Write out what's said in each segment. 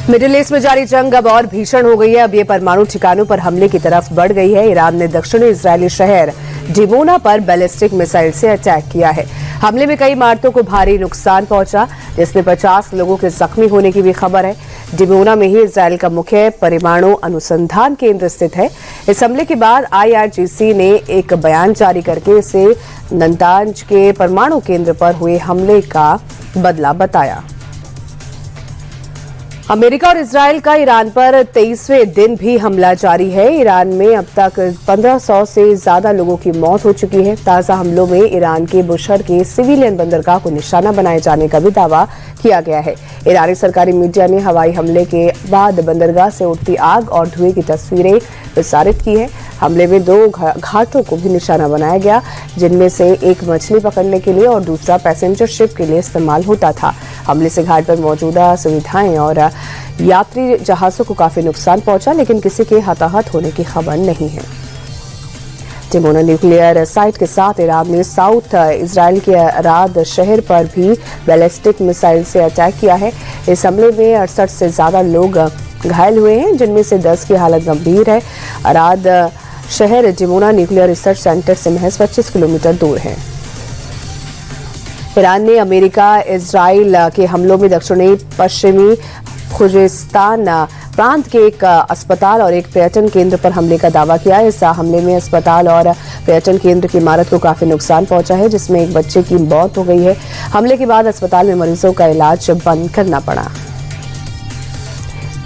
Middle east में जारी जंग अब और भीषण हो गई है। अब ये परमाणु ठिकानों पर हमले की तरफ बढ़ गई है। ईरान ने दक्षिणी इजरायली शहर डिमोना पर बैलिस्टिक मिसाइल से अटैक किया है। हमले में कई इमारतों को भारी नुकसान पहुंचा, जिसमें 50 लोगों के जख्मी होने की भी खबर है। डिमोना में ही इजरायल का मुख्य परमाणु अनुसंधान केंद्र स्थित है। इस हमले के बाद IRGC ने एक बयान जारी करके इसे नतांज के परमाणु केंद्र पर हुए हमले का बदला बताया। अमेरिका और इजरायल का ईरान पर 23वें दिन भी हमला जारी है। ईरान में अब तक 1500 से ज्यादा लोगों की मौत हो चुकी है। ताजा हमलों में ईरान के बुशर के सिविलियन बंदरगाह को निशाना बनाए जाने का भी दावा किया गया है। ईरानी सरकारी मीडिया ने हवाई हमले के बाद बंदरगाह से उठती आग और धुएं की तस्वीरें प्रसारित की है। हमले में 2 घाटों को भी निशाना बनाया गया, जिनमें से एक मछली पकड़ने के लिए और दूसरा पैसेंजर शिप के लिए इस्तेमाल होता था। हमले से घाट पर मौजूदा सुविधाएं और यात्री जहाजों को काफी नुकसान पहुंचा, लेकिन किसी के हताहत होने की खबर नहीं है। डिमोना न्यूक्लियर साइट के साथ ईरान ने साउथ इजरायल के अराद शहर पर भी बैलिस्टिक मिसाइल से अटैक किया है। इस हमले में 68 से ज्यादा लोग घायल हुए हैं, जिनमें से 10 की हालत गंभीर है। अराद शहर डिमोना न्यूक्लियर रिसर्च सेंटर से महज 25 किलोमीटर दूर है। ईरान ने अमेरिका इजराइल के हमलों में दक्षिणी पश्चिमी खुजेस्तान प्रांत के एक अस्पताल और एक पर्यटन केंद्र पर हमले का दावा किया है। इस हमले में अस्पताल और पर्यटन केंद्र की इमारत को काफी नुकसान पहुंचा है, जिसमें एक बच्चे की मौत हो गई है। हमले के बाद अस्पताल में मरीजों का इलाज बंद करना पड़ा।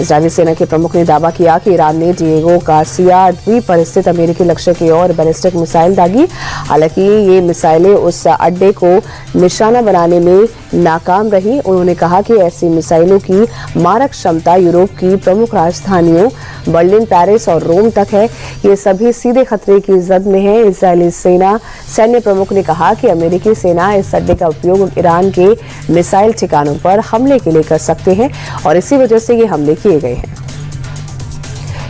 इजरायली सेना के प्रमुख ने दावा किया कि ईरान ने डिएगो गार्सिया द्वीप पर स्थित अमेरिकी लक्ष्य की ओर बैलिस्टिक मिसाइल दागी। हालांकि ये मिसाइलें उस अड्डे को निशाना बनाने में नाकाम रही। उन्होंने कहा कि ऐसी मिसाइलों की मारक क्षमता यूरोप की प्रमुख राजधानियों बर्लिन, पेरिस और रोम तक है। ये सभी सीधे खतरे की जद में है। इजरायली सैन्य प्रमुख ने कहा कि अमेरिकी सेना इस अड्डे का उपयोग ईरान के मिसाइल ठिकानों पर हमले के लिए कर सकते हैं और इसी वजह से ये हमले किए गए हैं।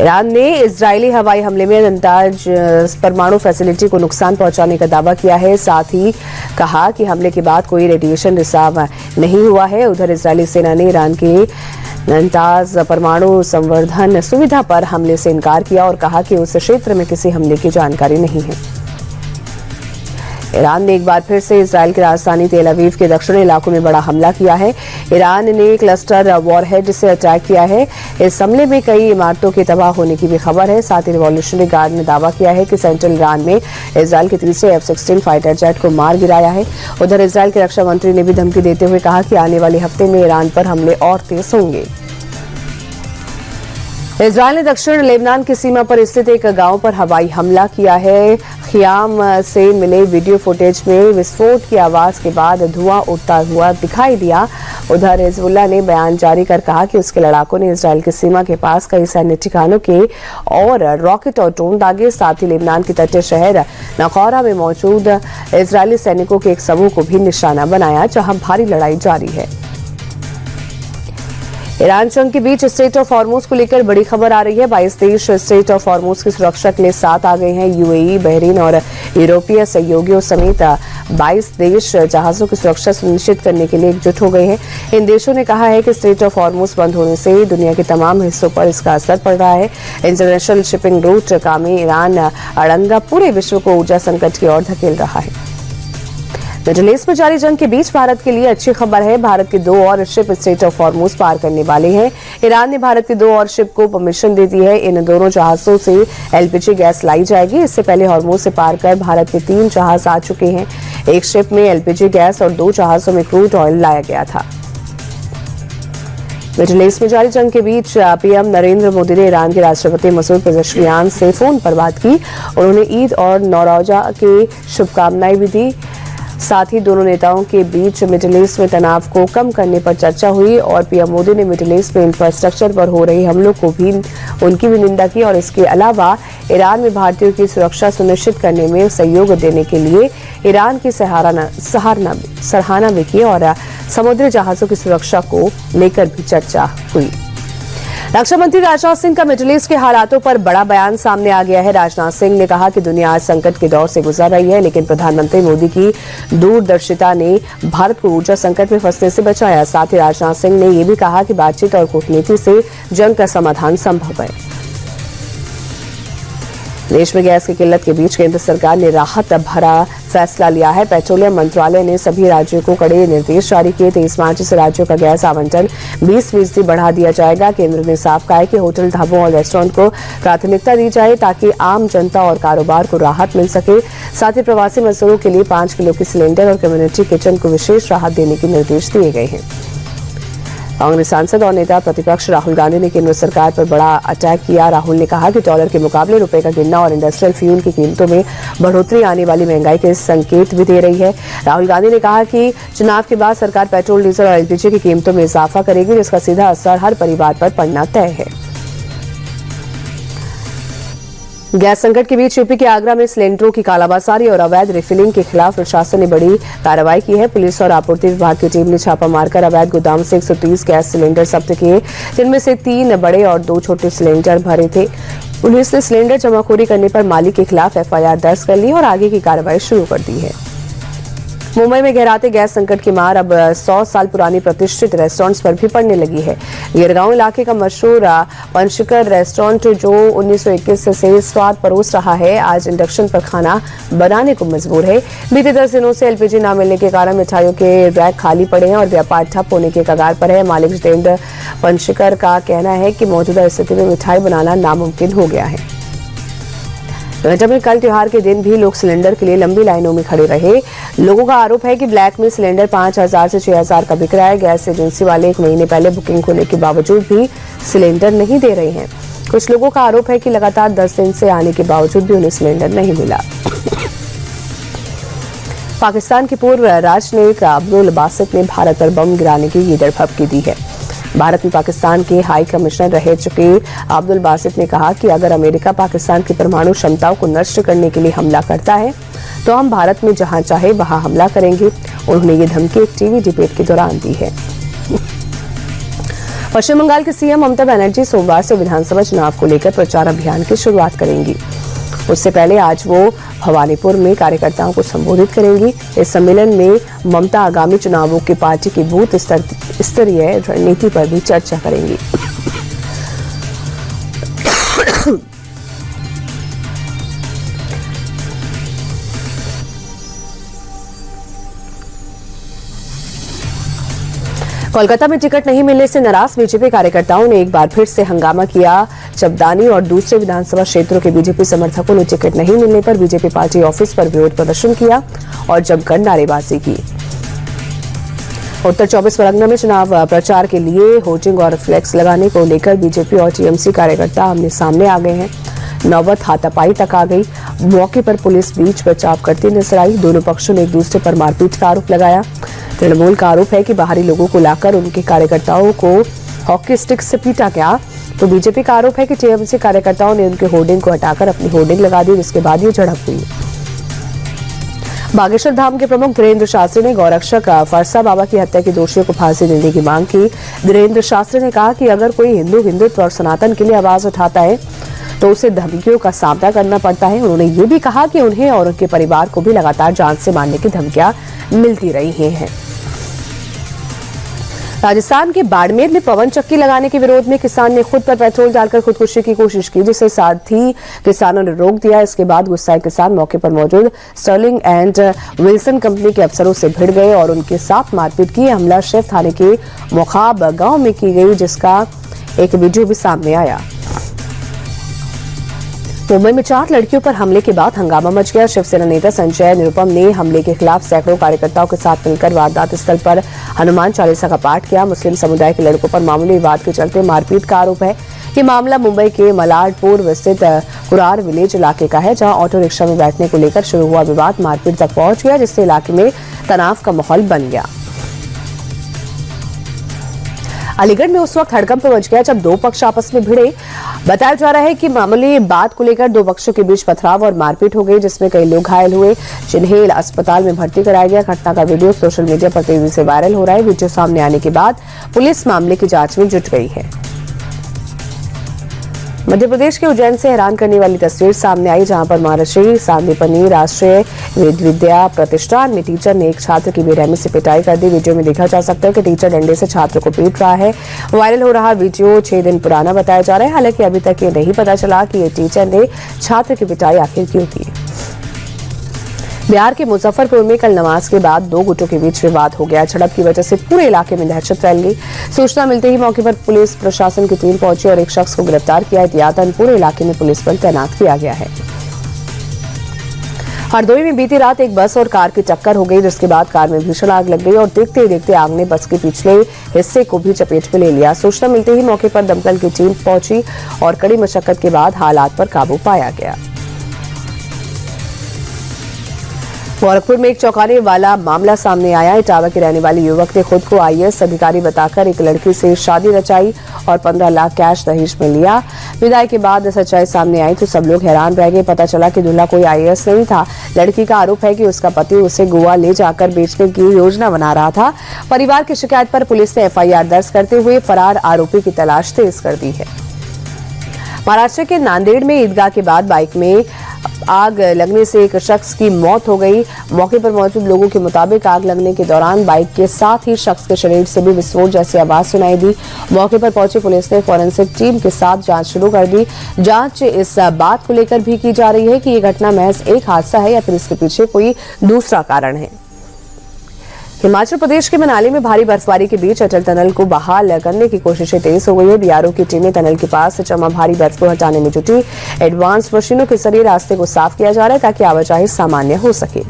ईरान ने इजरायली हवाई हमले में नतांज परमाणु फैसिलिटी को नुकसान पहुंचाने का दावा किया है। साथ ही कहा कि हमले के बाद कोई रेडिएशन रिसाव नहीं हुआ है। उधर इजरायली सेना ने ईरान के नतांज परमाणु संवर्धन सुविधा पर हमले से इनकार किया और कहा कि उस क्षेत्र में किसी हमले की जानकारी नहीं है। ईरान ने एक बार फिर से इजरायल की राजधानी तेल अवीव के दक्षिणी इलाकों में बड़ा हमला किया है। ईरान ने क्लस्टर वॉरहेड से अटैक किया है। इस हमले में कई इमारतों के तबाह होने की भी खबर है। साथ ही रिवॉल्यूशनरी गार्ड ने दावा किया है कि सेंट्रल ईरान में इजरायल के तीसरे F-16 फाइटर जेट को मार गिराया है। उधर इजरायल के रक्षा मंत्री ने भी धमकी देते हुए कहा कि आने वाले हफ्ते में ईरान पर हमले और तेज होंगे। इजरायल ने दक्षिण लेबनान की सीमा पर स्थित एक गांव पर हवाई हमला किया है। खियाम से मिले वीडियो फुटेज में विस्फोट की आवाज के बाद धुआं उठता हुआ दिखाई दिया। उधर हिजबुल्लाह ने बयान जारी कर कहा कि उसके लड़ाकों ने इजरायल की सीमा के पास कई सैन्य ठिकानों के और रॉकेट और ड्रोन दागे। साथ ही लेबनान के तटीय शहर नकौरा में मौजूद इजरायली सैनिकों के एक समूह को भी निशाना बनाया, जहां भारी लड़ाई जारी है। ईरान जंग के बीच स्ट्रेट ऑफ हॉर्मुज को लेकर बड़ी खबर आ रही है। 22 देश स्ट्रेट ऑफ हॉर्मुज की सुरक्षा के लिए साथ आ गए हैं। UAE, बहरीन और यूरोपीय सहयोगियों समेत 22 देश जहाजों की सुरक्षा सुनिश्चित करने के लिए एकजुट हो गए हैं। इन देशों ने कहा है कि स्ट्रेट ऑफ हॉर्मुज बंद होने से दुनिया के तमाम हिस्सों पर इसका असर पड़ रहा है। इंटरनेशनल शिपिंग रूट का में ईरान अड़ंगा पूरे विश्व को ऊर्जा संकट की ओर धकेल रहा है। मिडिल ईस्ट में जारी जंग के बीच भारत के लिए अच्छी खबर है। भारत के 2 और शिप स्ट्रेट ऑफ हॉर्मुज पार करने वाले हैं। ईरान ने भारत के 2 और शिप को परमिशन दे दी है। इन दोनों जहाजों से LPG गैस लाई जाएगी। इससे पहले हॉर्मुज से पार कर भारत के 3 जहाज आ चुके हैं। एक शिप में LPG गैस और 2 जहाजों में क्रूड ऑयल लाया गया था। मिडिल ईस्ट में जारी जंग के बीच PM नरेंद्र मोदी ने ईरान के राष्ट्रपति मसूद पेज़ेश्कियान से फोन पर बात की। उन्होंने ईद और नौरोजा की शुभकामनाएं भी दी। साथ ही दोनों नेताओं के बीच मिडिल ईस्ट में तनाव को कम करने पर चर्चा हुई और PM मोदी ने मिडिल ईस्ट में इंफ्रास्ट्रक्चर पर हो रहे हमलों को भी उनकी भी निंदा की और इसके अलावा ईरान में भारतीयों की सुरक्षा सुनिश्चित करने में सहयोग देने के लिए ईरान की सराहना भी की और समुद्री जहाजों की सुरक्षा को लेकर भी चर्चा हुई। रक्षा मंत्री राजनाथ सिंह का मिडिल ईस्ट के हालातों पर बड़ा बयान सामने आ गया है। राजनाथ सिंह ने कहा कि दुनिया आज संकट के दौर से गुजर रही है, लेकिन प्रधानमंत्री मोदी की दूरदर्शिता ने भारत को ऊर्जा संकट में फंसने से बचाया। साथ ही राजनाथ सिंह ने यह भी कहा कि बातचीत और कूटनीति से जंग का समाधान संभव है। देश में गैस की किल्लत के बीच केंद्र सरकार ने राहत भरा फैसला लिया है। पेट्रोलियम मंत्रालय ने सभी राज्यों को कड़े निर्देश जारी किए। 23 मार्च से राज्यों का गैस आवंटन 20% बढ़ा दिया जाएगा। केंद्र ने साफ कहा है कि होटल, ढाबों और रेस्टोरेंट को प्राथमिकता दी जाए ताकि आम जनता और कारोबार को राहत मिल सके। साथ ही प्रवासी मजदूरों के लिए 5 किलो की सिलेंडर और कम्युनिटी किचन को विशेष राहत देने के निर्देश दिए गए हैं। कांग्रेस सांसद और नेता प्रतिपक्ष राहुल गांधी ने केंद्र सरकार पर बड़ा अटैक किया। राहुल ने कहा कि डॉलर के मुकाबले रुपए का गिरना और इंडस्ट्रियल फ्यूल की कीमतों में बढ़ोतरी आने वाली महंगाई के संकेत भी दे रही है। राहुल गांधी ने कहा कि चुनाव के बाद सरकार पेट्रोल, डीजल और एलपीजी की कीमतों में इजाफा करेगी, जिसका सीधा असर हर परिवार पर पड़ना तय है। गैस संकट के बीच यूपी के आगरा में सिलेंडरों की कालाबाजारी और अवैध रिफिलिंग के खिलाफ प्रशासन ने बड़ी कार्रवाई की है। पुलिस और आपूर्ति विभाग की टीम ने छापा मारकर अवैध गोदाम से 130 गैस सिलेंडर जब्त किए, जिनमें से 3 बड़े और 2 छोटे सिलेंडर भरे थे। पुलिस ने सिलेंडर जमाखोरी करने पर मालिक के खिलाफ एफआईआर दर्ज कर ली और आगे की कार्रवाई शुरू कर दी है। मुंबई में गहराते गैस संकट की मार अब 100 साल पुरानी प्रतिष्ठित रेस्टोरेंट्स पर भी पड़ने लगी है। गिरगांव इलाके का मशहूर पंचकर रेस्टोरेंट, जो 1921 से स्वाद परोस रहा है, आज इंडक्शन पर खाना बनाने को मजबूर है। बीते 10 दिनों से एलपीजी न मिलने के कारण मिठाइयों के रैक खाली पड़े हैं और व्यापार ठप होने के कगार पर है। मालिक जितेंद्र पंचकर का कहना है कि मौजूदा स्थिति में मिठाई बनाना नामुमकिन हो गया है। नोएडा में कल त्योहार के दिन भी लोग सिलेंडर के लिए लंबी लाइनों में खड़े रहे। लोगों का आरोप है कि ब्लैक में सिलेंडर 5000 से 6000 का बिक रहा है। गैस एजेंसी वाले 1 महीने पहले बुकिंग होने के बावजूद भी सिलेंडर नहीं दे रहे हैं। कुछ लोगों का आरोप है कि लगातार 10 दिन से आने के बावजूद भी उन्हें सिलेंडर नहीं मिला। पाकिस्तान के पूर्व राजनयिक अब्दुल बासित ने भारत पर बम गिराने की ये धमकी दी है। भारत में पाकिस्तान के हाई कमिश्नर रह चुके अब्दुल बासित ने कहा कि अगर अमेरिका पाकिस्तान की परमाणु क्षमताओं को नष्ट करने के लिए हमला करता है तो हम भारत में जहां चाहे वहां हमला करेंगे। उन्होंने ये धमकी एक टीवी डिबेट के दौरान दी है। पश्चिम बंगाल के सीएम ममता बनर्जी सोमवार से विधानसभा चुनाव को लेकर प्रचार अभियान की शुरुआत करेंगी। उससे पहले आज वो भवानीपुर में कार्यकर्ताओं को संबोधित करेंगी। इस सम्मेलन में ममता आगामी चुनावों की पार्टी की बूथ स्तरीय रणनीति पर भी चर्चा करेंगी। कोलकाता में टिकट नहीं मिलने से नाराज बीजेपी कार्यकर्ताओं ने एक बार फिर से हंगामा किया। चबदानी और दूसरे विधानसभा क्षेत्रों के बीजेपी समर्थकों ने टिकट नहीं मिलने पर बीजेपी पार्टी ऑफिस पर विरोध प्रदर्शन किया और जमकर नारेबाजी की। उत्तर 24 परगना में चुनाव प्रचार के लिए होर्डिंग और फ्लेक्स लगाने को लेकर बीजेपी और टीएमसी कार्यकर्ता आमने सामने आ गए हैं। नौबत हाथापाई तक आ गई। मौके पर पुलिस बीच बचाव करती नजर आई। दोनों पक्षों ने एक दूसरे पर मारपीट का आरोप लगाया। तृणमूल का आरोप है कि बाहरी लोगों को लाकर उनके कार्यकर्ताओं को हॉकी स्टिक से पीटा गया, तो बीजेपी का आरोप है कि टीएमसी कार्यकर्ताओं ने उनके होर्डिंग को हटाकर अपनी होर्डिंग लगा दी, जिसके बाद ये झड़प हुई। बागेश्वर धाम के प्रमुख धीरेन्द्र शास्त्री ने गौरक्षक फरसा बाबा की हत्या के दोषियों को फांसी देने की मांग की। धीरेन्द्र शास्त्री ने कहा कि अगर कोई हिंदुत्व और सनातन के लिए आवाज उठाता है तो उसे धमकियों का सामना करना पड़ता है। उन्होंने ये भी कहा कि उन्हें और उनके परिवार को भी लगातार जान से मारने की धमकियां मिलती रही हैं। राजस्थान के बाड़मेर में पवन चक्की लगाने के विरोध में किसान ने खुद पर पेट्रोल डालकर खुदकुशी की कोशिश की, जिसे साथी किसानों ने रोक दिया। इसके बाद गुस्साए किसान मौके पर मौजूद स्टर्लिंग एंड विल्सन कंपनी के अफसरों से भिड़ गए और उनके साथ मारपीट की। हमला शिव थाने के मोखाब गांव में की गई, जिसका एक वीडियो भी सामने आया। मुंबई में 4 लड़कियों पर हमले के बाद हंगामा मच गया। शिवसेना नेता संजय निरुपम ने हमले के खिलाफ सैकड़ों कार्यकर्ताओं के साथ मिलकर वारदात स्थल पर हनुमान चालीसा का पाठ किया। मुस्लिम समुदाय के लड़कों पर मामूली विवाद के चलते मारपीट का आरोप है। ये मामला मुंबई के मलाडपुर स्थित कुरार विलेज इलाके का है, जहां ऑटो रिक्शा में बैठने को लेकर शुरू हुआ विवाद मारपीट तक पहुंच गया, जिससे इलाके में तनाव का माहौल बन गया। अलीगढ़ में उस वक्त हड़कंप मच गया जब 2 पक्ष आपस में भिड़े। बताया जा रहा है कि मामूली बात को लेकर 2 पक्षों के बीच पथराव और मारपीट हो गई, जिसमें कई लोग घायल हुए, जिन्हें अस्पताल में भर्ती कराया गया। घटना का वीडियो सोशल मीडिया पर तेजी से वायरल हो रहा है। वीडियो सामने आने के बाद पुलिस मामले की जांच में जुट गई है। मध्य प्रदेश के उज्जैन से हैरान करने वाली तस्वीर सामने आई, जहां पर महर्षि सांदीपनि राष्ट्रीय वेद विद्या प्रतिष्ठान में टीचर ने एक छात्र की बेरहमी से पिटाई कर दी। वीडियो में देखा जा सकता है कि टीचर डंडे से छात्र को पीट रहा है। वायरल हो रहा वीडियो 6 दिन पुराना बताया जा रहा है। हालांकि अभी तक ये नहीं पता चला कि ये टीचर ने छात्र की पिटाई आखिर क्यों की। बिहार के मुजफ्फरपुर में कल नमाज के बाद 2 गुटों के बीच विवाद हो गया। झड़प की वजह से पूरे इलाके में दहशत फैल गई। सूचना मिलते ही मौके पर पुलिस प्रशासन की टीम पहुंची और एक शख्स को गिरफ्तार किया। एहतियातन पूरे इलाके में पुलिस बल तैनात किया गया है। हरदोई में बीती रात एक बस और कार की टक्कर हो गई, जिसके बाद कार में भीषण आग लग गई और देखते ही देखते आग ने बस के पिछले हिस्से को भी चपेट में ले लिया। सूचना मिलते ही मौके पर दमकल की टीम पहुंची और कड़ी मशक्कत के बाद हालात पर काबू पाया गया। गोरखपुर में एक चौंकाने वाला मामला सामने आया। इटावा के रहने वाले युवक ने खुद को आईएएस अधिकारी बताकर एक लड़की से शादी रचाई और 15 लाख कैश दहेज में लिया। विदाई के बाद सच्चाई सामने आई तो सब लोग हैरान रह गए। पता चला कि दूल्हा कोई आईएएस नहीं था। लड़की का आरोप है कि उसका पति उसे गोवा ले जाकर बेचने की योजना बना रहा था। परिवार की शिकायत पर पुलिस ने एफआईआर दर्ज करते हुए फरार आरोपी की तलाश तेज कर दी है। महाराष्ट्र के नांदेड़ में ईदगाह के बाद बाइक में आग लगने से एक शख्स की मौत हो गई। मौके पर मौजूद लोगों के मुताबिक आग लगने के दौरान बाइक के साथ ही शख्स के शरीर से भी विस्फोट जैसी आवाज सुनाई दी। मौके पर पहुंची पुलिस ने फोरेंसिक टीम के साथ जांच शुरू कर दी। जांच इस बात को लेकर भी की जा रही है कि ये घटना महज एक हादसा है या फिर इसके पीछे कोई दूसरा कारण है। हिमाचल प्रदेश के मनाली में भारी बर्फबारी के बीच अटल टनल को बहाल करने की कोशिशें तेज हो गई है। बीआरओ की टीमें टनल के पास से जमा भारी बर्फ को हटाने में जुटी। एडवांस मशीनों के जरिए रास्ते को साफ किया जा रहा है ताकि आवाजाही सामान्य हो सके।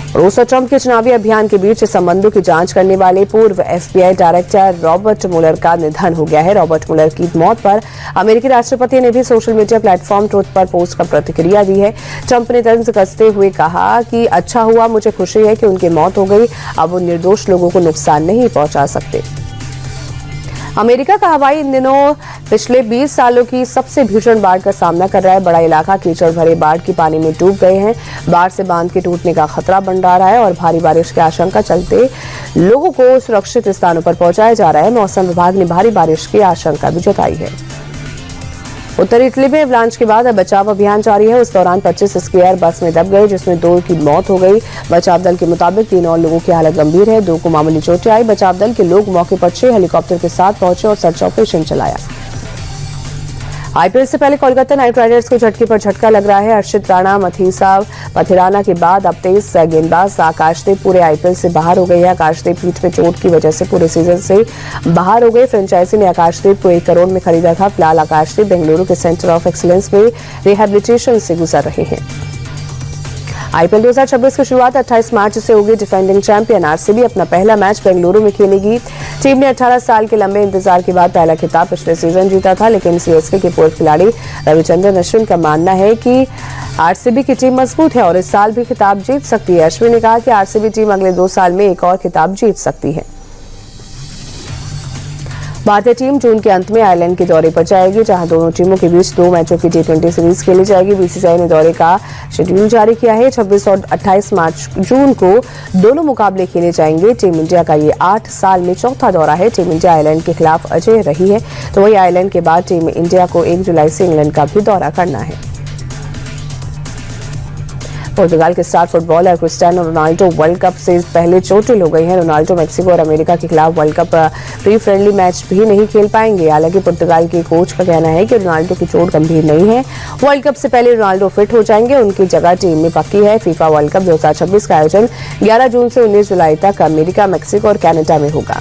रूस और ट्रंप के चुनावी अभियान के बीच संबंधों की जांच करने वाले पूर्व एफबीआई डायरेक्टर रॉबर्ट मुलर का निधन हो गया है। रॉबर्ट मुलर की मौत पर अमेरिकी राष्ट्रपति ने भी सोशल मीडिया प्लेटफॉर्म ट्रूथ पर पोस्ट कर प्रतिक्रिया दी है। ट्रंप ने तंज कसते हुए कहा कि अच्छा हुआ, मुझे खुशी है कि उनकी मौत हो गई। अब वो निर्दोष लोगों को नुकसान नहीं पहुंचा सकते। अमेरिका का हवाई इन दिनों पिछले 20 सालों की सबसे भीषण बाढ़ का सामना कर रहा है। बड़ा इलाका कीचड़ भरे बाढ़ की पानी में डूब गए हैं। बाढ़ से बांध के टूटने का खतरा मंडरा रहा है और भारी बारिश की आशंका चलते लोगों को सुरक्षित स्थानों पर पहुंचाया जा रहा है। मौसम विभाग ने भारी बारिश की आशंका भी जताई है। उत्तरी इटली में अवलांच के बाद अब बचाव अभियान जारी है। उस दौरान 25 स्कीयर बस में दब गए, जिसमें 2 की मौत हो गई। बचाव दल के मुताबिक 3 और लोगों की हालत गंभीर है। 2 को मामूली चोटें आई। बचाव दल के लोग मौके पर 6 हेलीकॉप्टर के साथ पहुंचे और सर्च ऑपरेशन चलाया। आईपीएल से पहले कोलकाता नाइट राइडर्स को झटके पर झटका लग रहा है। अर्शित राणा मथीसा पथिराना के बाद अब 23 गेंदबाज आकाशदीप पूरे आईपीएल से बाहर हो गए हैं। आकाशदीप पीठ में चोट की वजह से पूरे सीजन से बाहर हो गए। फ्रेंचाइजी ने आकाशदीप को 1 करोड़ में खरीदा था। फिलहाल आकाशदीप बेंगलुरु के सेंटर ऑफ एक्सीलेंस में रिहेबिलिटेशन से गुजर रहे हैं। आईपीएल 2026 की शुरुआत 28 मार्च से होगी। डिफेंडिंग चैंपियन आरसीबी अपना पहला मैच बेंगलुरु में खेलेगी। टीम ने 18 साल के लंबे इंतजार के बाद पहला खिताब पिछले सीजन जीता था, लेकिन सीएसके के पूर्व खिलाड़ी रविचंद्रन अश्विन का मानना है कि आरसीबी की टीम मजबूत है और इस साल भी खिताब जीत सकती है। अश्विन ने कहा कि आरसीबी टीम अगले 2 साल में एक और खिताब जीत सकती है। भारतीय टीम जून के अंत में आयरलैंड के दौरे पर जाएगी, जहां दोनों टीमों के बीच 2 मैचों की T20 सीरीज खेली जाएगी। बीसीसीआई ने दौरे का शेड्यूल जारी किया है। 26 और 28 जून को दोनों मुकाबले खेले जाएंगे। टीम इंडिया का ये 8 साल में चौथा दौरा है। टीम इंडिया आयरलैंड के खिलाफ अजेय रही है, तो वही आयरलैंड के बाद टीम इंडिया को 1 जुलाई से इंग्लैंड का भी दौरा करना है। पुर्तगाल के star footballer Cristiano Ronaldo world cup से पहले चोटिल हो गए हैं। रोनाल्डो मैक्सिको और अमेरिका के खिलाफ world cup pre friendly match भी नहीं खेल पाएंगे। हालांकि पुर्तगाल के कोच का कहना है कि रोनाल्डो की चोट गंभीर नहीं है। वर्ल्ड कप से पहले रोनाल्डो फिट हो जाएंगे। उनकी जगह टीम में पक्की है। फीफा वर्ल्ड कप 2026 का आयोजन 11 जून से 19 जुलाई तक अमेरिका, मैक्सिको और कनाडा में होगा।